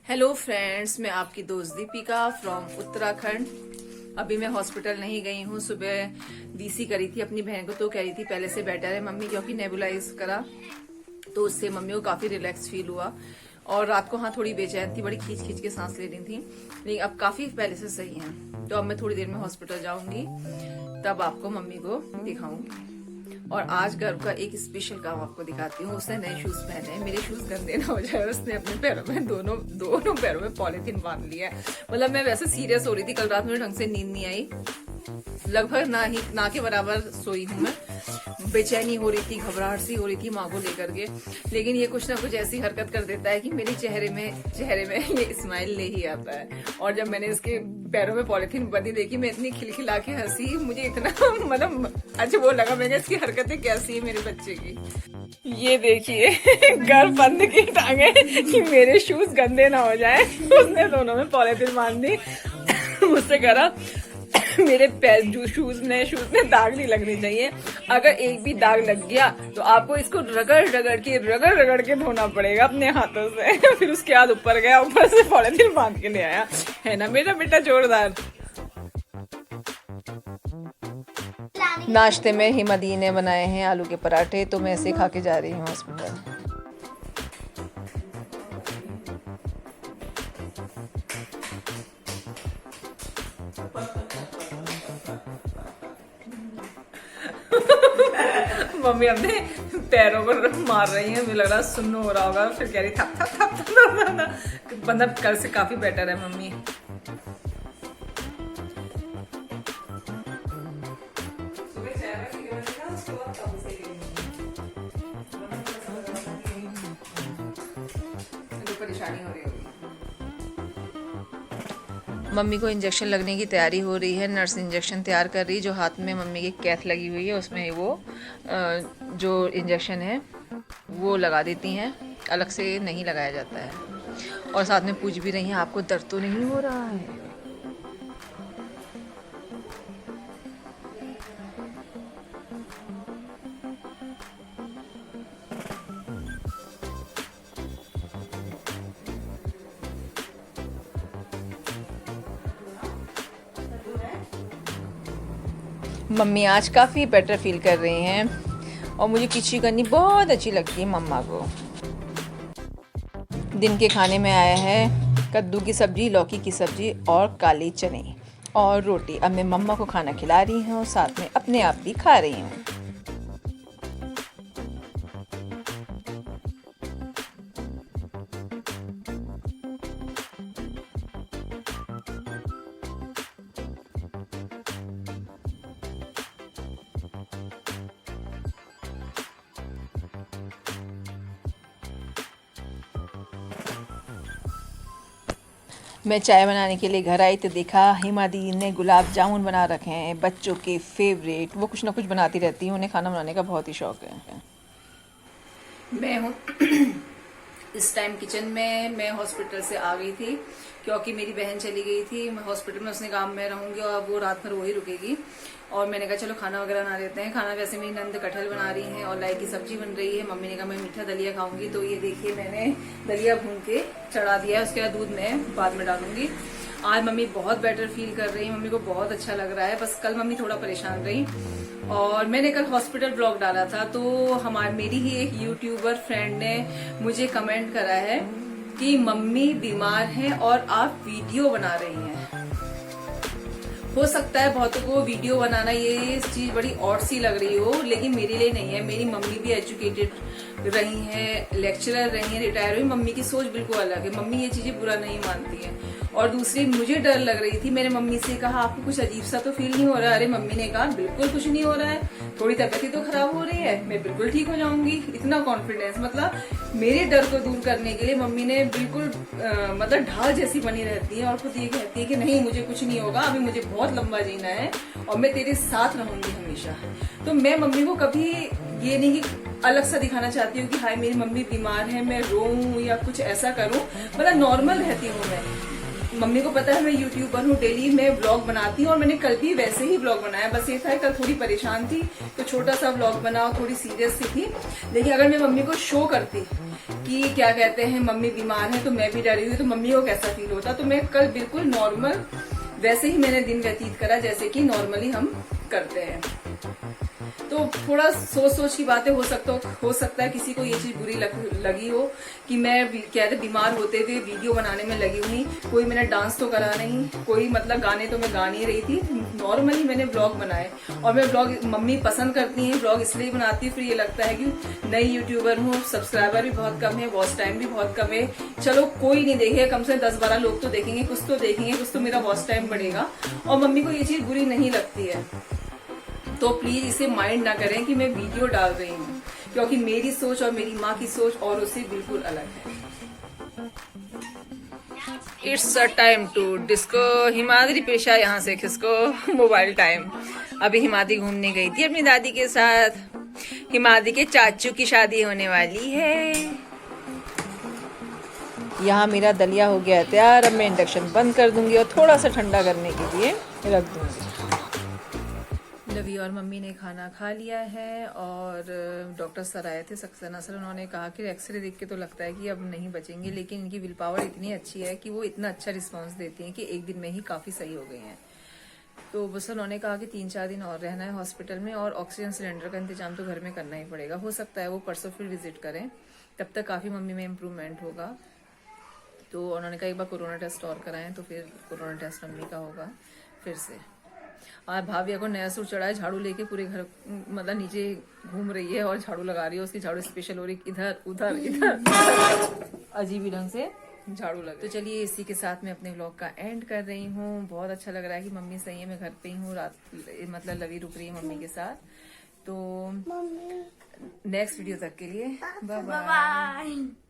Hello friends, मैं आपकी दोस्त दीपिका फ्रॉम उत्तराखंड। अभी मैं हॉस्पिटल नहीं गई हूँ। सुबह डीसी करी थी अपनी बहन को, तो कह रही थी पहले से बेटर है मम्मी, क्योंकि नेबुलाइज करा तो उससे मम्मी को काफी रिलैक्स फील हुआ। और रात को थोड़ी बेचैन थी, बड़ी खींच खींच के सांस ले रही थी, लेकिन अब काफी पहले से सही है। तो अब मैं थोड़ी देर में हॉस्पिटल जाऊंगी, तब आपको मम्मी को दिखाऊंगी। और आज घर का एक स्पेशल काम आपको दिखाती हूँ। उसने नए शूज पहने हैं, मेरे शूज गंदे ना हो जाए, उसने अपने पैरों में दोनों पैरों में पॉलीथीन बांध लिया है। मतलब मैं वैसे सीरियस हो रही थी, कल रात में ढंग से नींद नहीं आई, लगभग ना के बराबर सोई हूँ मैं। बेचैनी हो रही थी, घबराहट सी हो रही थी माँ को लेकर के, लेकिन ये कुछ ना कुछ ऐसी हरकत कर देता है कि मेरे चेहरे में ये स्माइल ले ही आता है। और जब मैंने इसके पैरों में पॉलीथीन बंदी देखी, मैं इतनी खिलखिला के हंसी, मुझे इतना मतलब अच्छा वो लगा। मैंने इसकी हरकतें कैसी है मेरे बच्चे की। ये देखिए घर बंद की टांगे कि मेरे शूज गंदे ना हो जाए, उसने दोनों में पॉलीथीन बांध दी। मुझसे करा मेरे पैर नए शूज में दाग नहीं लगने चाहिए। अगर एक भी दाग लग गया तो आपको इसको रगड़ के धोना पड़ेगा अपने हाथों से। फिर उसके बाद ऊपर गया, ऊपर से पॉलीथीन बांध के ले आया। है ना मेरा बेटा जोरदार। नाश्ते में हिमादी ने बनाए हैं आलू के पराठे, तो मैं ऐसे खा के जा रही हूँ हॉस्पिटल। मम्मी अपने पैरों पर मार रही है, मुझे लग रहा सुन्न हो रहा होगा। फिर कह रही थप थप थप थप। मतलब कल से काफी बेटर है मम्मी। परेशानी हो रही होगी। मम्मी को इंजेक्शन लगने की तैयारी हो रही है। नर्स इंजेक्शन तैयार कर रही है। जो हाथ में मम्मी की कैथ लगी हुई है, उसमें वो जो इंजेक्शन है वो लगा देती हैं, अलग से नहीं लगाया जाता है। और साथ में पूछ भी रही हैं, आपको दर्द तो नहीं हो रहा है? मम्मी आज काफ़ी बेटर फील कर रही हैं और मुझे खिचड़ी करनी बहुत अच्छी लगती है मम्मा को। दिन के खाने में आया है कद्दू की सब्जी, लौकी की सब्जी और काले चने और रोटी। अब मैं मम्मा को खाना खिला रही हूँ, साथ में अपने आप भी खा रही हूँ। मैं चाय बनाने के लिए घर आई तो देखा हिमादी ने गुलाब जामुन बना रखे हैं, बच्चों के फेवरेट। वो कुछ ना कुछ बनाती रहती है, उन्हें खाना बनाने का बहुत ही शौक है। मैं हूँ इस टाइम किचन में। मैं हॉस्पिटल से आ गई थी क्योंकि मेरी बहन चली गई थी मैं हॉस्पिटल में, उसने काम में रहूंगी और वो रात भर वही रुकेगी। और मैंने कहा चलो खाना वगैरह बना देते हैं। खाना वैसे मेरी नंद कटहल बना रही है और लाई की सब्जी बन रही है। मम्मी ने कहा मैं मीठा दलिया खाऊंगी, तो ये देखिए मैंने दलिया भून के चढ़ा दिया है। उसके बाद दूध मैं बाद में डालूंगी। आज मम्मी बहुत बेटर फील कर रही है, मम्मी को बहुत अच्छा लग रहा है। बस कल मम्मी थोड़ा परेशान रही। और मैंने कल हॉस्पिटल ब्लॉग डाला था, तो मेरी ही एक यूट्यूबर फ्रेंड ने मुझे कमेंट करा है कि मम्मी बीमार हैं और आप वीडियो बना रही हैं। हो सकता है बहुतों को वीडियो बनाना ये चीज बड़ी ऑड सी लग रही हो, लेकिन मेरे लिए नहीं है। मेरी मम्मी भी एजुकेटेड रही हैं, लेक्चरर रही हैं, रिटायर हुई। मम्मी की सोच बिल्कुल अलग है, मम्मी ये चीजें बुरा नहीं मानती है। और दूसरी मुझे डर लग रही थी, मैंने मम्मी से कहा आपको कुछ अजीब सा तो फील नहीं हो रहा? अरे मम्मी ने कहा बिल्कुल कुछ नहीं हो रहा है, थोड़ी तबीयत ही तो खराब हो रही है, मैं बिल्कुल ठीक हो जाऊंगी। इतना कॉन्फिडेंस, मतलब मेरे डर को दूर करने के लिए मम्मी ने बिल्कुल मतलब ढाल जैसी बनी रहती है और खुद ये कहती है कि नहीं मुझे कुछ नहीं होगा, अभी मुझे बहुत लंबा जीना है और मैं तेरे साथ रहूंगी हमेशा। तो मैं मम्मी को कभी ये नहीं अलग सा दिखाना चाहती हूँ कि हाय मेरी मम्मी बीमार है, मैं रोऊं या कुछ ऐसा करूं। मतलब नॉर्मल रहती हूँ मैं। मम्मी को पता है मैं यूट्यूबर हूँ, डेली मैं व्लॉग बनाती हूँ और मैंने कल भी वैसे ही व्लॉग बनाया। बस ये था कल थोड़ी परेशान थी तो छोटा सा व्लॉग बनाओ, थोड़ी सीरियस सी थी। लेकिन अगर मैं मम्मी को शो करती कि क्या कहते हैं मम्मी बीमार है तो मैं भी डरी हुई, तो मम्मी को कैसा फील होता। तो मैं कल बिल्कुल नॉर्मल वैसे ही मैंने दिन व्यतीत करा जैसे कि नॉर्मली हम करते हैं। तो थोड़ा सोच की बातें हो सकता है किसी को ये चीज बुरी लगी हो कि मैं कहते बीमार होते हुए वीडियो बनाने में लगी हुई। कोई मैंने डांस तो करा नहीं, कोई मतलब गाने तो मैं गा नहीं रही थी, नॉर्मली मैंने ब्लॉग बनाए। और मैं ब्लॉग मम्मी पसंद करती हैं, ब्लॉग इसलिए बनाती हूँ, फिर ये लगता है कि नई यूट्यूबर हूँ, सब्सक्राइबर भी बहुत कम है, वॉच टाइम भी बहुत कम है। चलो कोई नहीं देखेगा, कम से कम 10-12 लोग तो देखेंगे, कुछ तो देखेंगे, कुछ तो मेरा वॉच टाइम बढ़ेगा। और मम्मी को ये चीज बुरी नहीं लगती है, तो प्लीज इसे माइंड ना करें कि मैं वीडियो डाल रही हूँ, क्योंकि मेरी सोच और मेरी माँ की सोच और उससे बिल्कुल अलग है। It's a time to disco. Himadri पेशा यहाँ से खिसको मोबाइल टाइम। अभी हिमाद्री घूमने गई थी अपनी दादी के साथ। हिमाद्री के चाचू की शादी होने वाली है। यहाँ मेरा दलिया हो गया तैयार। अब मैं इंडक्शन बंद कर दूंगी और थोड़ा सा ठंडा करने के लिए रख दूंगी। लवी और मम्मी ने खाना खा लिया है और डॉक्टर सर आए थे, सक्सेना सर। उन्होंने कहा कि एक्सरे देख के तो लगता है कि अब नहीं बचेंगे, लेकिन इनकी विल पावर इतनी अच्छी है कि वो इतना अच्छा रिस्पांस देती हैं कि एक दिन में ही काफ़ी सही हो गई हैं। तो बस उन्होंने कहा कि 3-4 दिन और रहना है हॉस्पिटल में, और ऑक्सीजन सिलेंडर का इंतजाम तो घर में करना ही पड़ेगा। हो सकता है वो परसों फिर विजिट करें, तब तक काफ़ी मम्मी में इम्प्रूवमेंट होगा। तो उन्होंने कहा एक बार कोरोना टेस्ट और कराएं, तो फिर कोरोना टेस्ट मम्मी का होगा फिर से। और भाभी को नया सूट चढ़ा है, झाड़ू लेके पूरे घर मतलब नीचे घूम रही है और झाड़ू लगा रही है। उसकी झाड़ू स्पेशल हो रही, इधर उधर इधर अजीब ढंग से झाड़ू लगा। तो चलिए इसी के साथ मैं अपने व्लॉग का एंड कर रही हूँ। बहुत अच्छा लग रहा है कि मम्मी सही है, मैं घर पे ही हूँ, रात मतलब लवी रुक रही है मम्मी के साथ। तो नेक्स्ट वीडियो तक के लिए बाय बाय।